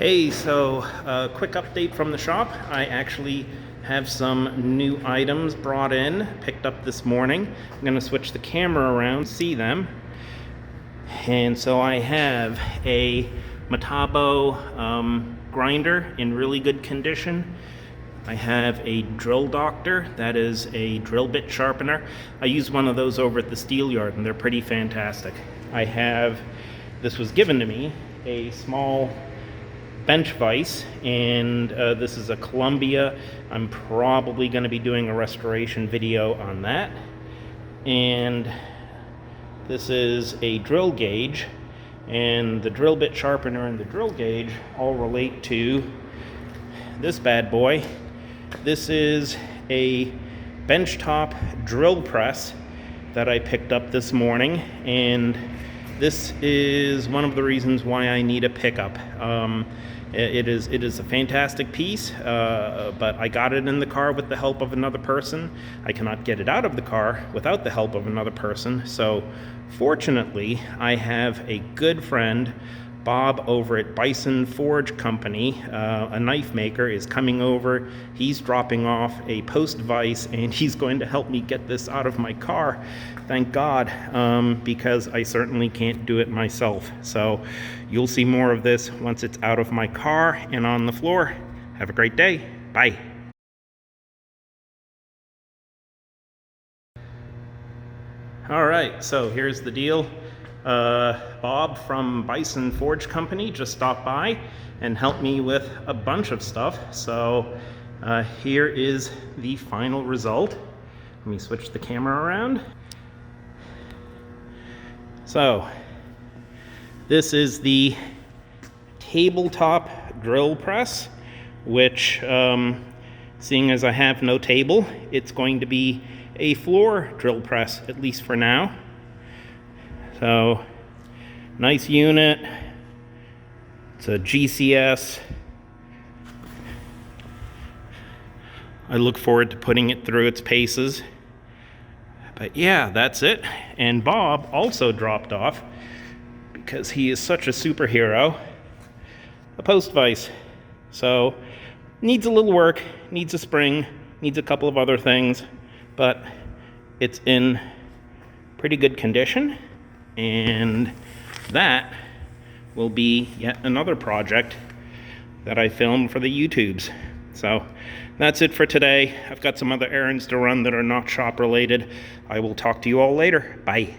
Hey, so quick update from the shop. I actually have some new items brought in, picked up this morning. I'm going to switch the camera around, see them. And so I have a Metabo grinder in really good condition. I have a drill doctor, that is a drill bit sharpener. I use one of those over at the steel yard and they're pretty fantastic. I have, this was given to me, a small bench vise, and this is a Columbian. I'm probably going to be doing a restoration video on that. And this is a drill gauge, and the drill bit sharpener and the drill gauge all relate to this bad boy. This is a Benchtop drill press that I picked up this morning, and this is one of the reasons why I need a pickup. It is a fantastic piece, but I got it in the car with the help of another person. I cannot get it out of the car without the help of another person. So fortunately, I have a good friend, Bob, over at Bison Forge Company, a knife maker, is coming over. He's dropping off a post vise, and he's going to help me get this out of my car. Thank God, because I certainly can't do it myself. So you'll see more of this once it's out of my car and on the floor. Have a great day. Bye. All right, so here's the deal. Bob from Bison Forge Company just stopped by and helped me with a bunch of stuff. So here is the final result. Let me switch the camera around. So this is the tabletop drill press, which seeing as I have no table, it's going to be a floor drill press, at least for now. So, nice unit. It's a GCS. I look forward to putting it through its paces. But yeah, that's it. And Bob also dropped off, because he is such a superhero, a post vise. So, needs a little work, needs a spring, needs a couple of other things, but it's in pretty good condition. And that will be yet another project that I film for the YouTubes. So that's it for today. I've got some other errands to run that are not shop related. I will talk to you all later. Bye.